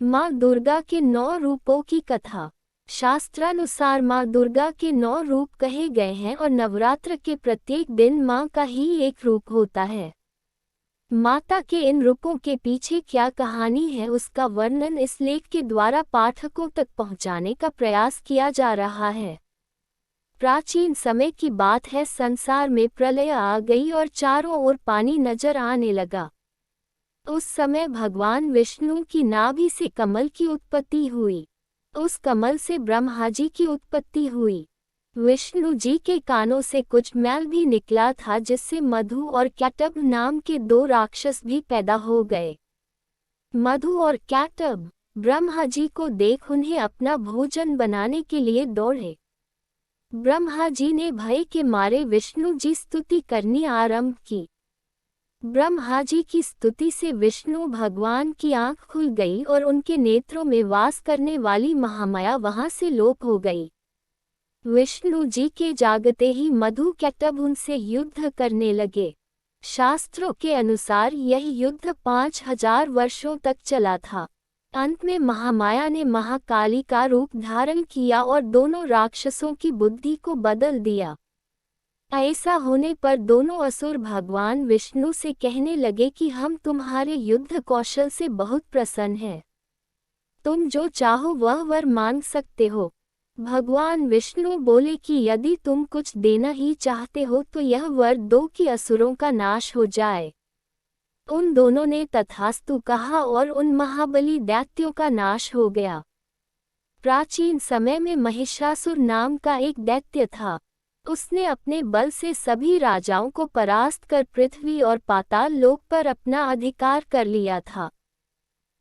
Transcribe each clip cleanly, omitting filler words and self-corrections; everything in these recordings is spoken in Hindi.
माँ दुर्गा के 9 रूपों की कथा। शास्त्रानुसार माँ दुर्गा के 9 रूप कहे गए हैं और नवरात्र के प्रत्येक दिन माँ का ही एक रूप होता है। माता के इन रूपों के पीछे क्या कहानी है, उसका वर्णन इस लेख के द्वारा पाठकों तक पहुँचाने का प्रयास किया जा रहा है। प्राचीन समय की बात है, संसार में प्रलय आ गई और चारों ओर पानी नजर आने लगा। उस समय भगवान विष्णु की नाभि से कमल की उत्पत्ति हुई। उस कमल से ब्रह्मा जी की उत्पत्ति हुई। विष्णु जी के कानों से कुछ मैल भी निकला था, जिससे मधु और कैटब नाम के 2 राक्षस भी पैदा हो गए। मधु और कैटब ब्रह्मा जी को देख उन्हें अपना भोजन बनाने के लिए दौड़े। ब्रह्मा जी ने भय के मारे विष्णु जी स्तुति करनी आरंभ की। ब्रह्मा जी की स्तुति से विष्णु भगवान की आंख खुल गई और उनके नेत्रों में वास करने वाली महामाया वहां से लोप हो गई। विष्णु जी के जागते ही मधु कैटब उनसे युद्ध करने लगे। शास्त्रों के अनुसार यह युद्ध 5000 वर्षों तक चला था। अंत में महामाया ने महाकाली का रूप धारण किया और दोनों राक्षसों की बुद्धि को बदल दिया। ऐसा होने पर दोनों असुर भगवान विष्णु से कहने लगे कि हम तुम्हारे युद्ध कौशल से बहुत प्रसन्न हैं। तुम जो चाहो वह वर मांग सकते हो। भगवान विष्णु बोले कि यदि तुम कुछ देना ही चाहते हो तो यह वर दो कि असुरों का नाश हो जाए। उन दोनों ने तथास्तु कहा और उन महाबली दैत्यों का नाश हो गया। प्राचीन समय में महिषासुर नाम का एक दैत्य था। उसने अपने बल से सभी राजाओं को परास्त कर पृथ्वी और पाताल लोक पर अपना अधिकार कर लिया था।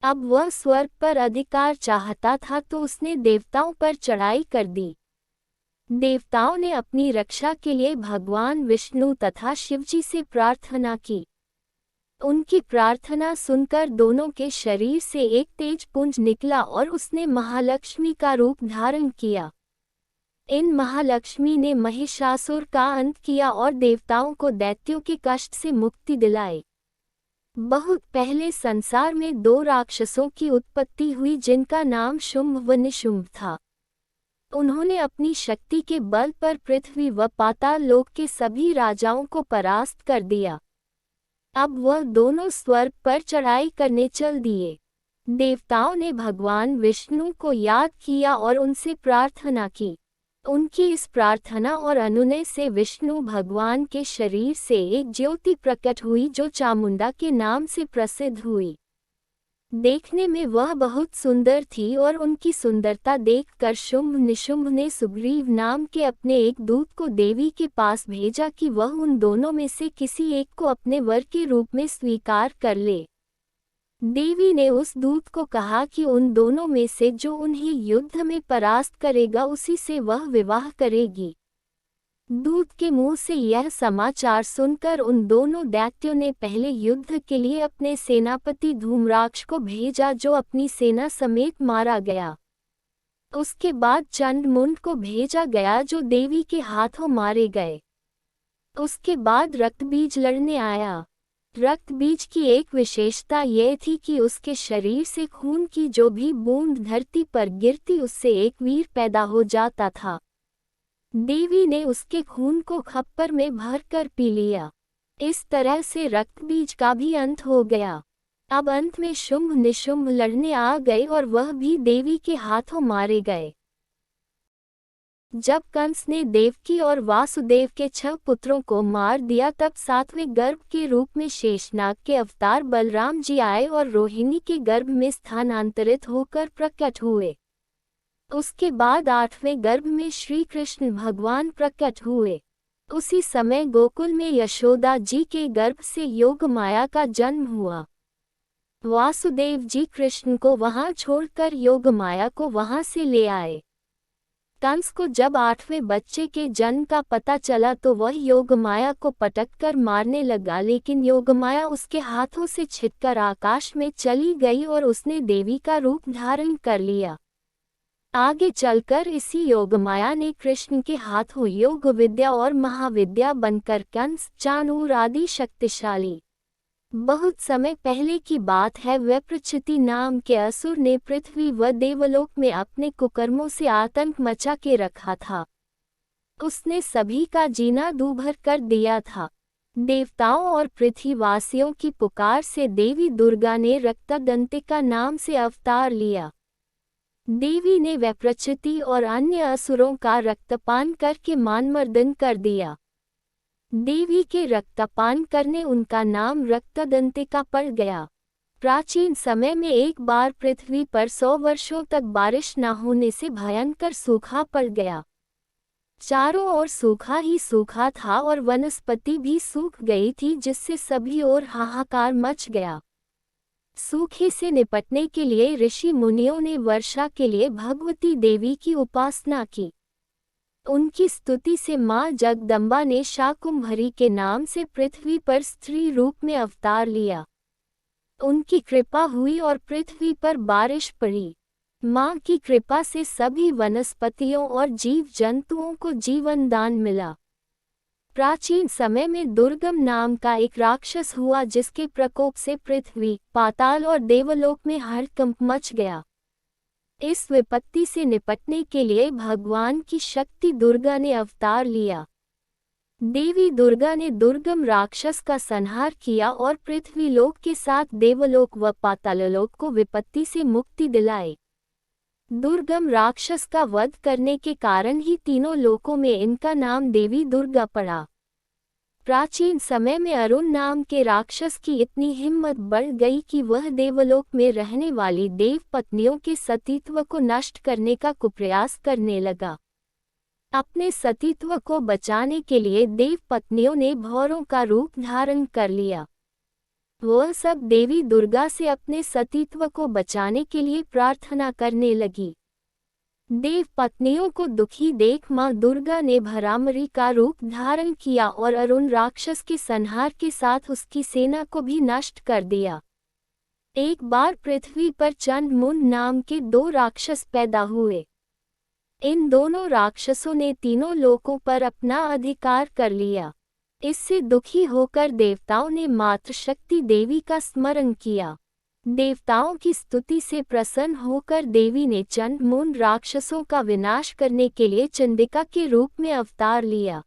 अब वह स्वर्ग पर अधिकार चाहता था तो उसने देवताओं पर चढ़ाई कर दी। देवताओं ने अपनी रक्षा के लिए भगवान विष्णु तथा शिवजी से प्रार्थना की। उनकी प्रार्थना सुनकर दोनों के शरीर से एक तेज पुंज निकला और उसने महालक्ष्मी का रूप धारण किया। इन महालक्ष्मी ने महिषासुर का अंत किया और देवताओं को दैत्यों के कष्ट से मुक्ति दिलाई। बहुत पहले संसार में 2 राक्षसों की उत्पत्ति हुई जिनका नाम शुंभ व निशुंभ था। उन्होंने अपनी शक्ति के बल पर पृथ्वी व पाताल लोक के सभी राजाओं को परास्त कर दिया। अब वह दोनों स्वर्ग पर चढ़ाई करने चल दिए। देवताओं ने भगवान विष्णु को याद किया और उनसे प्रार्थना की। उनकी इस प्रार्थना और अनुनय से विष्णु भगवान के शरीर से एक ज्योति प्रकट हुई जो चामुंडा के नाम से प्रसिद्ध हुई। देखने में वह बहुत सुंदर थी और उनकी सुंदरता देखकर शुंभ निशुंभ ने सुग्रीव नाम के अपने एक दूत को देवी के पास भेजा कि वह उन दोनों में से किसी एक को अपने वर के रूप में स्वीकार कर ले। देवी ने उस दूत को कहा कि उन दोनों में से जो उन्हें युद्ध में परास्त करेगा उसी से वह विवाह करेगी। दूत के मुंह से यह समाचार सुनकर उन दोनों दैत्यों ने पहले युद्ध के लिए अपने सेनापति धूम्राक्ष को भेजा जो अपनी सेना समेत मारा गया। उसके बाद चंडमुंड को भेजा गया जो देवी के हाथों मारे गए। उसके बाद रक्तबीज लड़ने आया। रक्तबीज की एक विशेषता यह थी कि उसके शरीर से खून की जो भी बूंद धरती पर गिरती उससे एक वीर पैदा हो जाता था। देवी ने उसके खून को खप्पर में भरकर पी लिया। इस तरह से रक्तबीज का भी अंत हो गया। अब अंत में शुंभ निशुंभ लड़ने आ गए और वह भी देवी के हाथों मारे गए। जब कंस ने देवकी और वासुदेव के 6 पुत्रों को मार दिया तब 7वें गर्भ के रूप में शेषनाग के अवतार बलराम जी आए और रोहिणी के गर्भ में स्थानांतरित होकर प्रकट हुए। उसके बाद 8वें गर्भ में श्री कृष्ण भगवान प्रकट हुए। उसी समय गोकुल में यशोदा जी के गर्भ से योग माया का जन्म हुआ। वासुदेव जी कृष्ण को वहां छोड़कर योग माया को वहां से ले आए। कंस को जब 8वें बच्चे के जन्म का पता चला तो वह योगमाया को पटककर मारने लगा, लेकिन योगमाया उसके हाथों से छिटकर आकाश में चली गई और उसने देवी का रूप धारण कर लिया। आगे चलकर इसी योगमाया ने कृष्ण के हाथों योग विद्या और महाविद्या बनकर कंस, चाणूर आदि शक्तिशाली बहुत समय पहले की बात है, वैप्रचिति नाम के असुर ने पृथ्वी व देवलोक में अपने कुकर्मों से आतंक मचा के रखा था। उसने सभी का जीना दूभर कर दिया था। देवताओं और पृथ्वीवासियों की पुकार से देवी दुर्गा ने रक्तदंतिका नाम से अवतार लिया। देवी ने वैप्रचिति और अन्य असुरों का रक्तपान करके मानमर्दन कर दिया। देवी के रक्तपान करने उनका नाम रक्तदंतिका पड़ गया। प्राचीन समय में एक बार पृथ्वी पर 100 वर्षों तक बारिश न होने से भयंकर सूखा पड़ गया। चारों ओर सूखा ही सूखा था और वनस्पति भी सूख गई थी, जिससे सभी ओर हाहाकार मच गया। सूखे से निपटने के लिए ऋषि मुनियों ने वर्षा के लिए भगवती देवी की उपासना की। उनकी स्तुति से मां जगदम्बा ने शाकुंभरी के नाम से पृथ्वी पर स्त्री रूप में अवतार लिया। उनकी कृपा हुई और पृथ्वी पर बारिश पड़ी। मां की कृपा से सभी वनस्पतियों और जीव जंतुओं को जीवन दान मिला। प्राचीन समय में दुर्गम नाम का एक राक्षस हुआ, जिसके प्रकोप से पृथ्वी, पाताल और देवलोक में हड़कंप मच गया। इस विपत्ति से निपटने के लिए भगवान की शक्ति दुर्गा ने अवतार लिया। देवी दुर्गा ने दुर्गम राक्षस का संहार किया और पृथ्वी लोक के साथ देवलोक व पाताललोक को विपत्ति से मुक्ति दिलाई। दुर्गम राक्षस का वध करने के कारण ही तीनों लोकों में इनका नाम देवी दुर्गा पड़ा। प्राचीन समय में अरुण नाम के राक्षस की इतनी हिम्मत बढ़ गई कि वह देवलोक में रहने वाली देव पत्नियों के सतीत्व को नष्ट करने का कुप्रयास करने लगा। अपने सतीत्व को बचाने के लिए देव पत्नियों ने भौरों का रूप धारण कर लिया। वह सब देवी दुर्गा से अपने सतीत्व को बचाने के लिए प्रार्थना करने लगी। देव पत्नियों को दुखी देख मां दुर्गा ने भरामरी का रूप धारण किया और अरुण राक्षस के संहार के साथ उसकी सेना को भी नष्ट कर दिया। एक बार पृथ्वी पर चंडमुंड नाम के 2 राक्षस पैदा हुए। इन दोनों राक्षसों ने तीनों लोकों पर अपना अधिकार कर लिया। इससे दुखी होकर देवताओं ने मातृशक्ति देवी का स्मरण किया। देवताओं की स्तुति से प्रसन्न होकर देवी ने चंडमुंड राक्षसों का विनाश करने के लिए चंडिका के रूप में अवतार लिया।